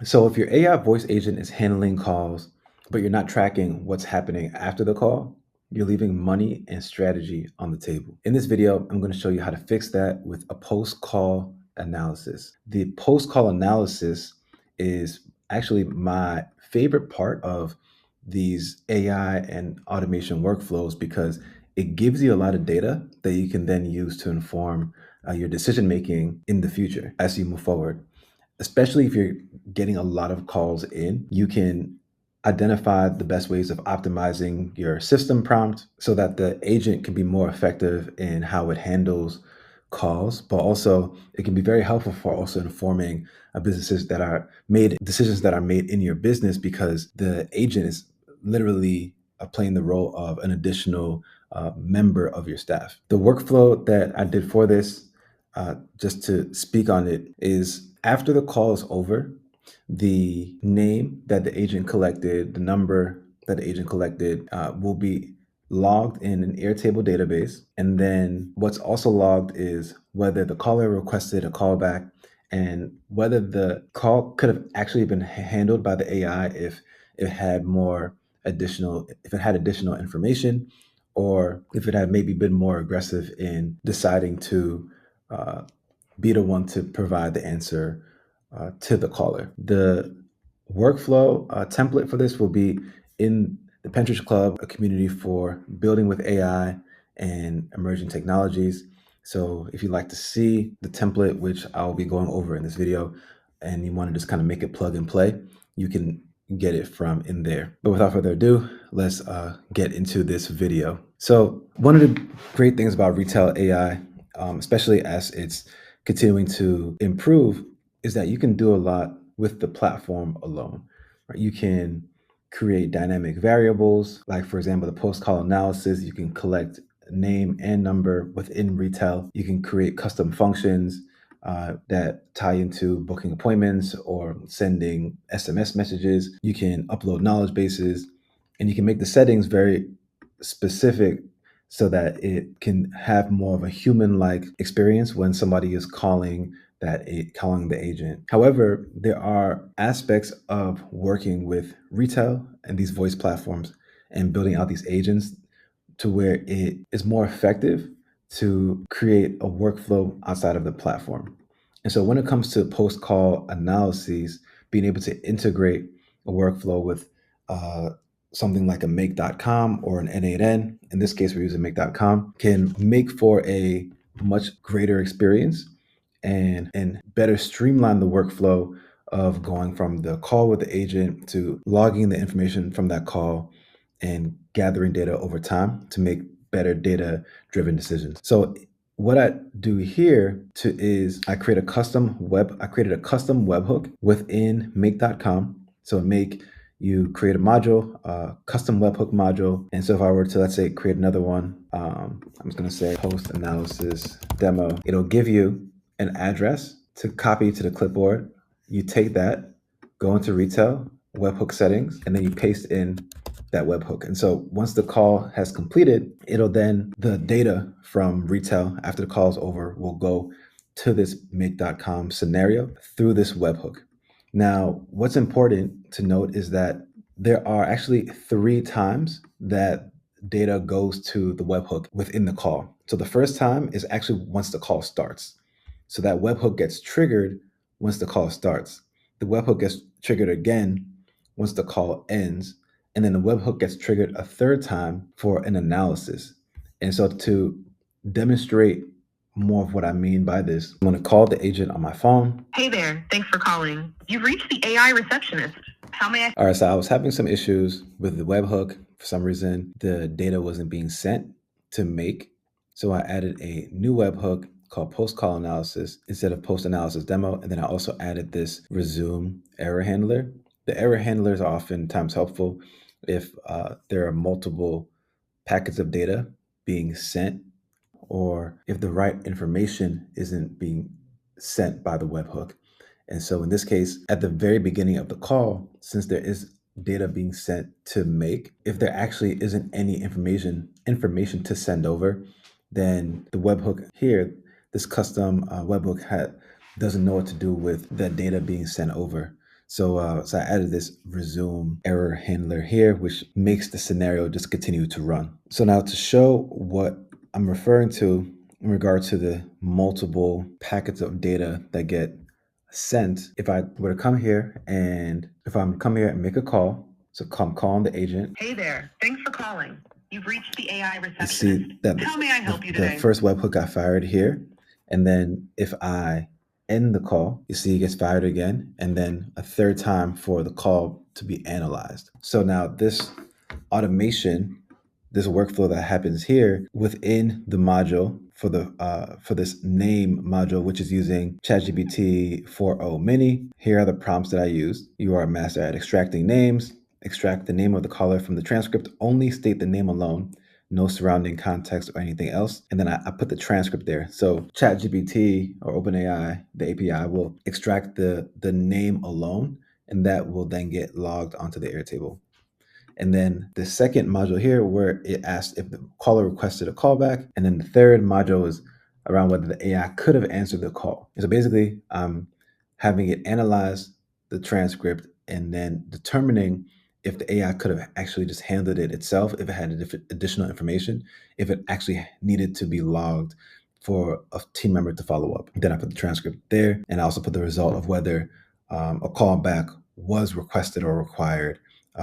So if your AI voice agent is handling calls, but you're not tracking what's happening after the call, you're leaving money and strategy on the table. In this video, I'm going to show you how to fix that with a post-call analysis. The post-call analysis is actually my favorite part of these AI and automation workflows because it gives you a lot of data that you can then use to inform your decision making in the future as you move forward. Especially if you're getting a lot of calls in, you can identify the best ways of optimizing your system prompt so that the agent can be more effective in how it handles calls, but also it can be very helpful for also informing businesses that are made decisions that are made in your business because the agent is literally playing the role of an additional member of your staff. The workflow that I did for this, just to speak on it, is after the call is over, the name that the agent collected, the number that the agent collected, will be logged in an Airtable database. And then what's also logged is whether the caller requested a callback and whether the call could have actually been handled by the AI if it had additional information, or if it had maybe been more aggressive in deciding to uh, be the one to provide the answer to the caller. The workflow template for this will be in the Pinterest Club, a community for building with AI and emerging technologies. So if you'd like to see the template, which I'll be going over in this video, and you want to just kind of make it plug and play, you can get it from in there. But without further ado, let's get into this video. So one of the great things about Retell AI, especially as it's continuing to improve, is that you can do a lot with the platform alone. Right? You can create dynamic variables, like for example, the post-call analysis. You can collect name and number within Retell. You can create custom functions that tie into booking appointments or sending SMS messages. You can upload knowledge bases, and you can make the settings very specific so that it can have more of a human-like experience when somebody is calling the agent. However, there are aspects of working with Retell and these voice platforms and building out these agents to where it is more effective to create a workflow outside of the platform. And so when it comes to post-call analyses, being able to integrate a workflow with something like a make.com or an N8N, in this case we're using make.com, can make for a much greater experience and better streamline the workflow of going from the call with the agent to logging the information from that call and gathering data over time to make better data-driven decisions. So what I do here is I created a custom webhook within make.com. So make, you create a module, custom webhook module. And so if I were to, let's say, create another one, I'm just going to say post analysis demo, it'll give you an address to copy to the clipboard. You take that, go into Retell, webhook settings, and then you paste in that webhook. And so once the call has completed, the data from Retell after the call is over will go to this make.com scenario through this webhook. Now, what's important to note is that there are actually 3 times that data goes to the webhook within the call. So the first time is actually once the call starts. So that webhook gets triggered once the call starts. The webhook gets triggered again once the call ends. And then the webhook gets triggered a 3rd time for an analysis. And so to demonstrate more of what I mean by this, I'm going to call the agent on my phone. Hey there, thanks for calling. You've reached the AI receptionist. How may I? All right, so I was having some issues with the webhook. For some reason, the data wasn't being sent to make. So I added a new webhook called post call analysis instead of post analysis demo. And then I also added this resume error handler. The error handlers are oftentimes helpful if there are multiple packets of data being sent, or if the right information isn't being sent by the webhook. And so in this case, at the very beginning of the call, since there is data being sent to make, if there actually isn't any information to send over, then the webhook here, this custom webhook doesn't know what to do with the data being sent over. So I added this resume error handler here, which makes the scenario just continue to run. So now to show what I'm referring to in regard to the multiple packets of data that get sent, if I were to come here and make a call, so I'm calling the agent. Hey there. Thanks for calling. You've reached the AI You see receptionist. that How may I help you the today? first webhook got fired here. And then if I end the call, you see it gets fired again. And then a third time for the call to be analyzed. So now this automation, this workflow that happens here within the module for this name module, which is using ChatGPT 4.0 Mini. Here are the prompts that I used. You are a master at extracting names. Extract the name of the caller from the transcript. Only state the name alone, no surrounding context or anything else. And then I put the transcript there. So ChatGPT or OpenAI, the API, will extract the name alone, and that will then get logged onto the Airtable. And then the second module here, where it asks if the caller requested a callback. And then the third module is around whether the AI could have answered the call. And so basically, having it analyze the transcript and then determining if the AI could have actually just handled it itself, if it had additional information, if it actually needed to be logged for a team member to follow up. Then I put the transcript there, and I also put the result of whether a callback was requested or required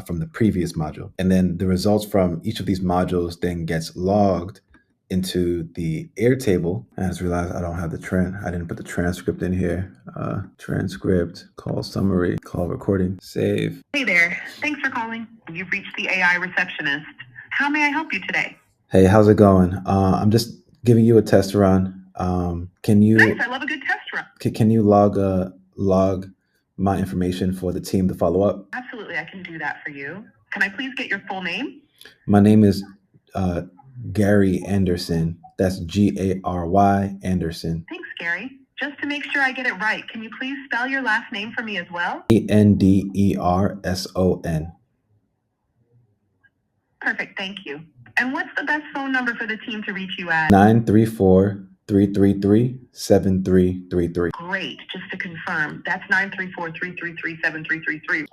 from the previous module. And then the results from each of these modules then gets logged into the Airtable. I just realized I don't have I didn't put the transcript in here. Transcript, call summary, call recording, save. Hey there. Thanks for calling. You've reached the AI receptionist. How may I help you today? Hey, how's it going? I'm just giving you a test run. Can you? Nice. I love a good test run. Can you log my information for the team to follow up? Absolutely. I can do that for you. Can I please get your full name? My name is Gary Anderson. That's Gary Anderson. Thanks, Gary. Just to make sure I get it right, can you please spell your last name for me as well? Anderson. Perfect. Thank you. And what's the best phone number for the team to reach you at? 934-333-7333. Great. Just to confirm, that's 934-333-7333.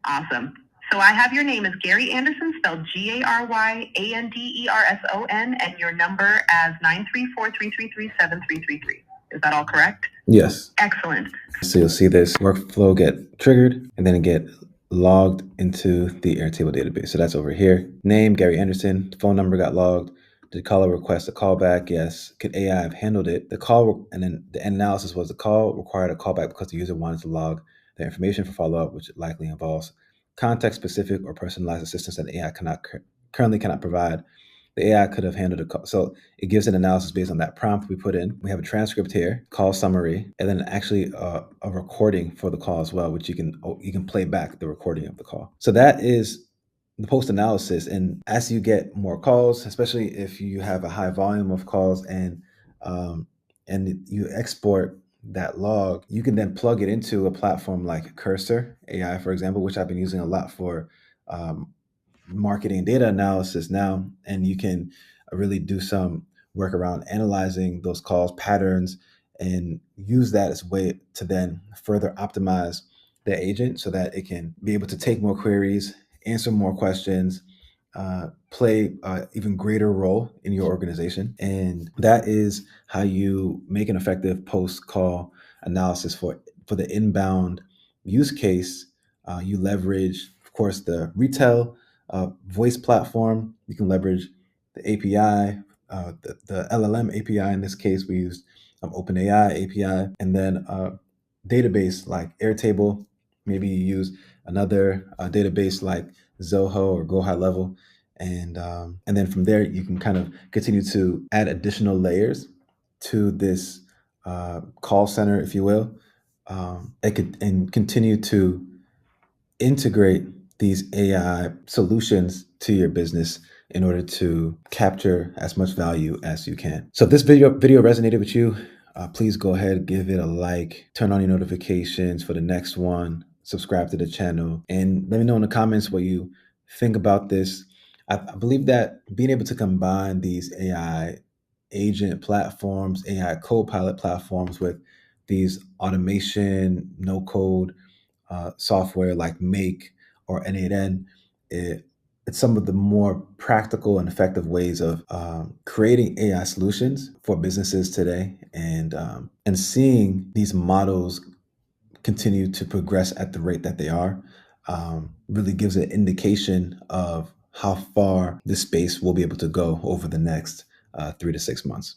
Awesome. So I have your name as Gary Anderson, spelled Garyanderson, and your number as 934-333-7333. Is that all correct? Yes. Excellent. So you'll see this workflow get triggered and then it get logged into the Airtable database. So that's over here. Name, Gary Anderson. Phone number got logged. Did caller request a callback? Yes. Could AI have handled it? And then the analysis was the call required a callback because the user wanted to log their information for follow-up, which likely involves context-specific or personalized assistance that AI currently cannot provide. The AI could have handled a call. So it gives an analysis based on that prompt we put in. We have a transcript here, call summary, and then actually a recording for the call as well, which you can play back the recording of the call. So that is the post analysis. And as you get more calls, especially if you have a high volume of calls and you export that log, you can then plug it into a platform like Cursor AI, for example, which I've been using a lot for marketing data analysis now, and you can really do some work around analyzing those calls patterns and use that as a way to then further optimize the agent so that it can be able to take more queries, answer more questions, play even greater role in your organization. And that is how you make an effective post-call analysis for the inbound use case. You leverage, of course, the Retell voice platform. You can leverage the API, the LLM API. In this case, we used OpenAI API, and then database like Airtable. Maybe you use another database like Zoho or Go High Level, and then from there you can kind of continue to add additional layers to this call center, if you will. And continue to integrate these AI solutions to your business in order to capture as much value as you can. So if this video resonated with you, please go ahead, give it a like, turn on your notifications for the next one, subscribe to the channel, and let me know in the comments what you think about this. I believe that being able to combine these AI agent platforms, AI co-pilot platforms with these automation, no code software like Make or N8N, it's some of the more practical and effective ways of creating AI solutions for businesses today, and seeing these models continue to progress at the rate that they are really gives an indication of how far this space will be able to go over the next 3 to 6 months.